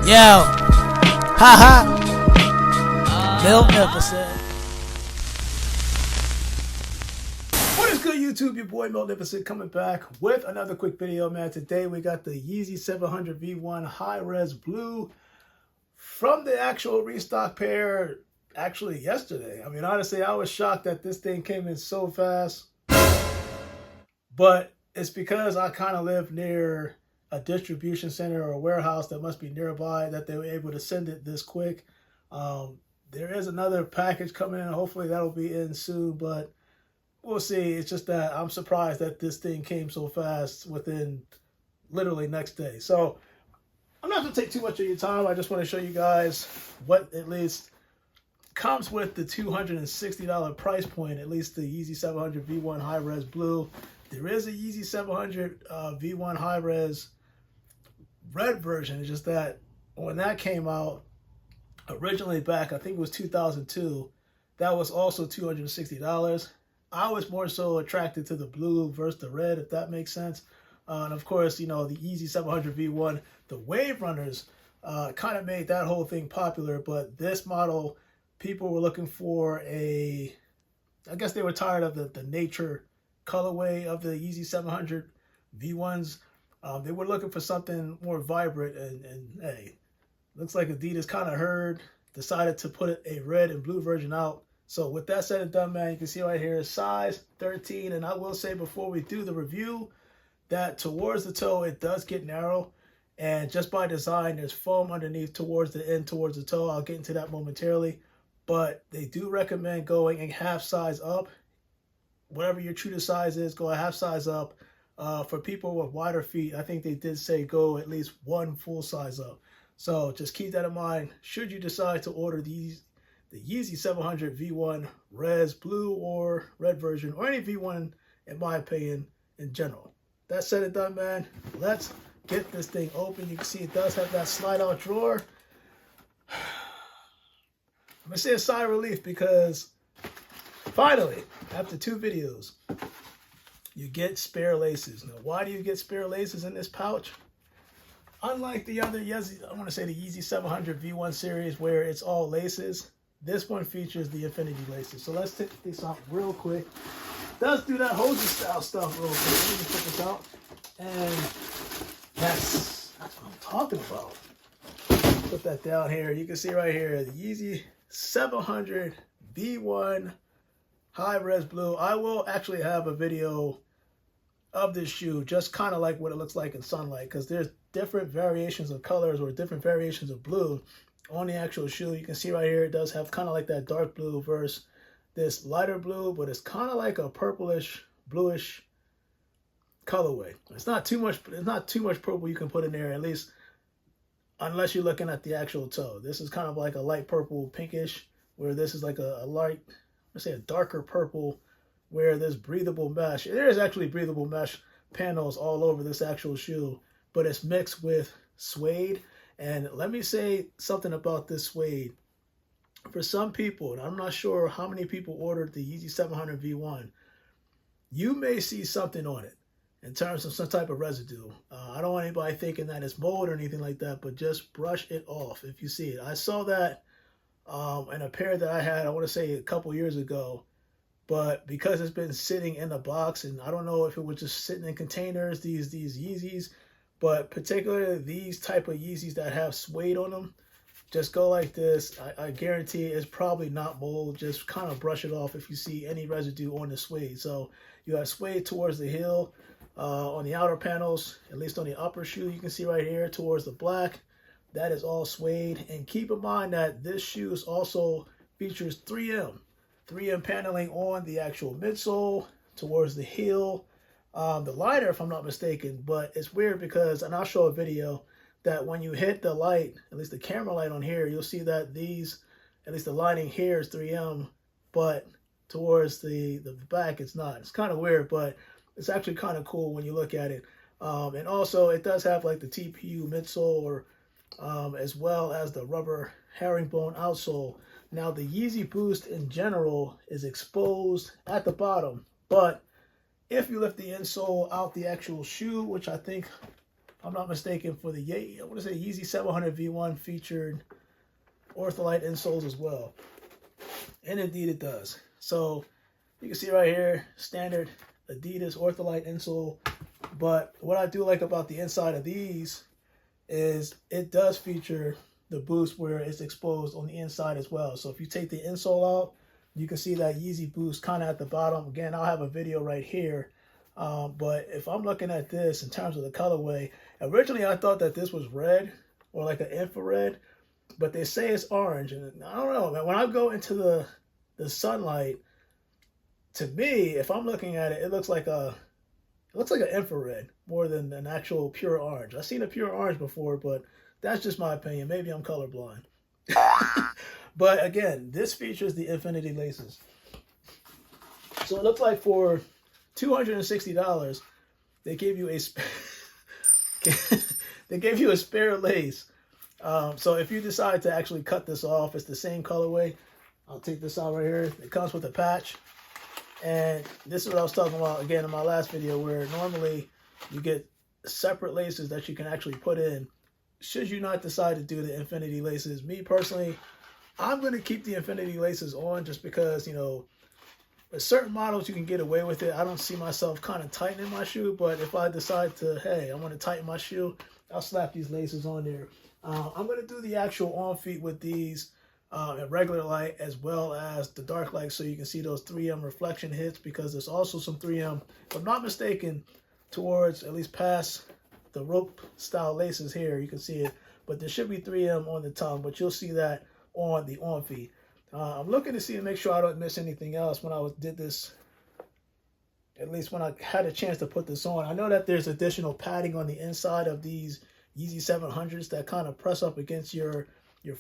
Yo, haha, Magnificent. What is good, YouTube? Your boy Magnificent coming back with another quick video, man. Today we got the Yeezy 700 V1 High Res Blue from the actual restock pair. Actually, yesterday. I mean, honestly, I was shocked that this thing came in so fast, but it's because I kind of live near a distribution center or a warehouse that must be nearby that they were able to send it this quick. There is another package coming in. Hopefully that'll be in soon, but we'll see. It's just that I'm surprised that this thing came so fast within literally next day. So I'm not going to take too much of your time. I just want to show you guys what at least comes with the $260 price point, at least the Yeezy 700 V1 High Res Blue. There is a Yeezy 700 V1 High Res Red version. It's just that when that came out, originally back, I think it was 2002, that was also $260. I was more so attracted to the blue versus the red, if that makes sense. And of course, you know, the Yeezy 700 V1, the Wave Runners kind of made that whole thing popular, but this model, people were looking for I guess they were tired of the nature colorway of the Yeezy 700 V1s. They were looking for something more vibrant, and hey, looks like Adidas kind of decided to put a red and blue version out. So with that said and done, man, you can see right here, size 13. And I will say before we do the review that towards the toe, it does get narrow. And just by design, there's foam underneath towards the end, towards the toe. I'll get into that momentarily. But they do recommend going a half size up. Whatever your true to size is, go a half size up. For people with wider feet, I think they did say go at least one full size up. So just keep that in mind should you decide to order the Yeezy 700 V1 Res Blue or Red version, or any V1 in my opinion in general. That said and done, man, let's get this thing open. You can see it does have that slide out drawer. I'm gonna say a sigh of relief because finally, after 2 videos, you get spare laces. Now, why do you get spare laces in this pouch? Unlike the other Yeezy, I want to say the Yeezy 700 V1 series where it's all laces, this one features the infinity laces. So let's take this out real quick. It does do that hosey style stuff real quick. Let me just put this out. And that's what I'm talking about. Put that down here. You can see right here, the Yeezy 700 V1 High Res Blue. I will actually have a video of this shoe, just kind of like what it looks like in sunlight, because there's different variations of colors or different variations of blue on the actual shoe. You can see right here, it does have kind of like that dark blue versus this lighter blue, but it's kind of like a purplish, bluish colorway. It's not too much purple you can put in there, at least unless you're looking at the actual toe. This is kind of like a light purple, pinkish, where this is like a light, let's say a darker purple, where there's breathable mesh. There is actually breathable mesh panels all over this actual shoe, but it's mixed with suede. And let me say something about this suede. For some people, and I'm not sure how many people ordered the Yeezy 700 V1, you may see something on it in terms of some type of residue. I don't want anybody thinking that it's mold or anything like that, but just brush it off if you see it. I saw that in a pair that I had, I want to say a couple years ago, but because it's been sitting in a box, and I don't know if it was just sitting in containers, these Yeezys, but particularly these type of Yeezys that have suede on them, just go like this. I guarantee it's probably not mold. Just kind of brush it off if you see any residue on the suede. So you have suede towards the heel, on the outer panels, at least on the upper shoe, you can see right here towards the black. That is all suede. And keep in mind that this shoe also features 3M paneling on the actual midsole towards the heel, the liner, if I'm not mistaken. But it's weird because, and I'll show a video, that when you hit the light, at least the camera light on here, you'll see that at least the lining here is 3M, but towards the back it's not. It's kind of weird, but it's actually kind of cool when you look at it. And also it does have like the TPU midsole, or as well as the rubber herringbone outsole. Now the Yeezy Boost in general is exposed at the bottom, but if you lift the insole out the actual shoe, which I think I'm not mistaken, for the I want to say Yeezy 700 V1 featured Ortholite insoles as well. And indeed it does. So you can see right here, standard Adidas Ortholite insole. But what I do like about the inside of these is it does feature the boost where it's exposed on the inside as well. So if you take the insole out, you can see that Yeezy boost kind of at the bottom. Again, I'll have a video right here. But if I'm looking at this in terms of the colorway, originally I thought that this was red or like an infrared, but they say it's orange. And I don't know, man. When I go into the sunlight, to me, if I'm looking at it, it looks like an infrared more than an actual pure orange. I've seen a pure orange before, but that's just my opinion. Maybe I'm colorblind. But again, this features the infinity laces. So it looks like for $260, they gave you a spare lace. So if you decide to actually cut this off, it's the same colorway. I'll take this out right here. It comes with a patch. And this is what I was talking about again in my last video, where normally you get separate laces that you can actually put in should you not decide to do the infinity laces. Me personally, I'm going to keep the infinity laces on just because, you know, with certain models you can get away with it. I don't see myself kind of tightening my shoe, but if I decide to, hey, I want to tighten my shoe, I'll slap these laces on there. I'm going to do the actual on feet with these at regular light as well as the dark light, so you can see those 3M reflection hits, because there's also some 3M, if I'm not mistaken, towards at least past the rope style laces here. You can see it, but there should be 3M on the tongue, but you'll see that on the on feet. I'm looking to see and make sure I don't miss anything else when I did this, at least when I had a chance to put this on. I know that there's additional padding on the inside of these Yeezy 700s that kind of press up against your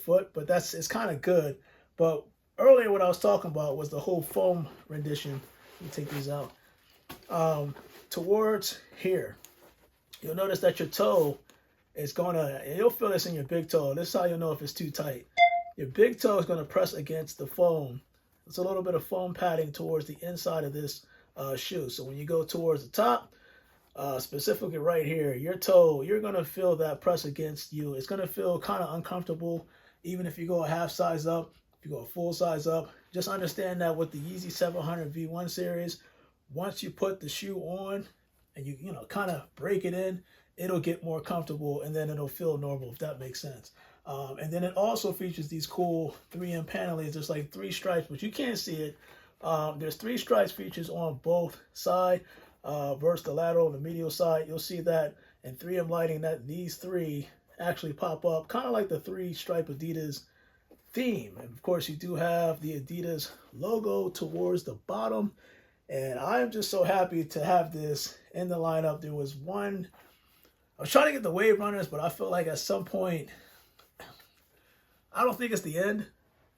foot, but it's kind of good. But earlier what I was talking about was the whole foam rendition. Let me take these out. Towards here, you'll notice that your toe is gonna, and you'll feel this in your big toe. This is how you'll know if it's too tight. Your big toe is gonna press against the foam. It's a little bit of foam padding towards the inside of this shoe. So when you go towards the top, specifically right here, your toe, you're gonna feel that press against you. It's gonna feel kind of uncomfortable, even if you go a half size up, if you go a full size up. Just understand that with the Yeezy 700 V1 series, once you put the shoe on and you know kind of break it in, it'll get more comfortable and then it'll feel normal, if that makes sense. And then it also features these cool 3M panelings. There's like 3 stripes, but you can't see it. There's 3 stripes features on both sides. Versus the lateral and the medial side. You'll see that in 3M lighting that these 3 actually pop up, kind of like the 3-stripe Adidas theme. And of course, you do have the Adidas logo towards the bottom. And I'm just so happy to have this in the lineup. There was one, I was trying to get the Wave Runners, but I feel like at some point, I don't think it's the end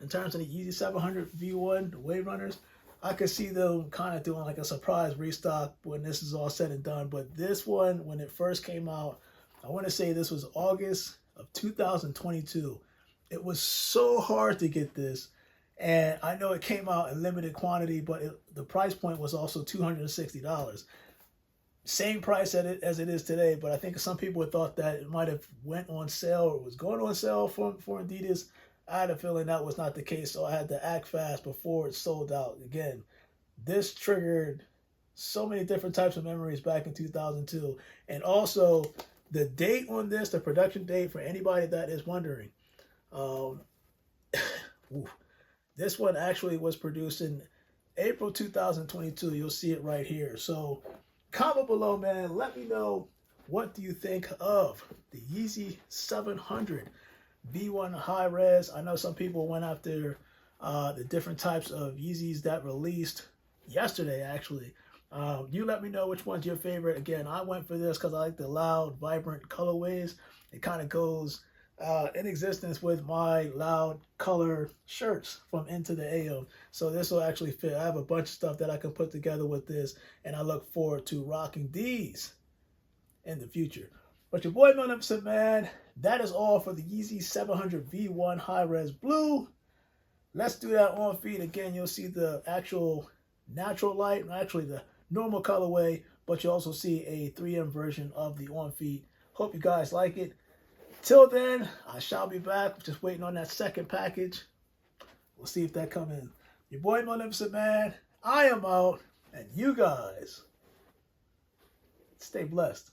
in terms of the Yeezy 700 V1, the Wave Runners. I could see them kind of doing like a surprise restock when this is all said and done. But this one, when it first came out, I want to say this was August of 2022. It was so hard to get this. And I know it came out in limited quantity, but the price point was also $260. Same price as it is today, but I think some people thought that it might have went on sale or was going on sale for Adidas. I had a feeling that was not the case, so I had to act fast before it sold out. Again, this triggered so many different types of memories back in 2002. And also, the date on this, the production date, for anybody that is wondering, this one actually was produced in April 2022. You'll see it right here. So comment below, man. Let me know, what do you think of the Yeezy 700 V1 high res? I know some people went after the different types of Yeezys that released yesterday, actually. You let me know which one's your favorite. Again, I went for this because I like the loud, vibrant colorways. It kind of goes in existence with my loud color shirts from Into the AM. So this will actually fit. I have a bunch of stuff that I can put together with this, and I look forward to rocking these in the future. But your boy Magnificent Man, that is all for the Yeezy 700 V1 High Res Blue. Let's do that on feet. Again, you'll see the actual natural light, actually the normal colorway, but you also see a 3M version of the on feet. Hope you guys like it. Till then, I shall be back. Just waiting on that second package. We'll see if that come in. Your boy Magnificent Man, I am out, and you guys stay blessed.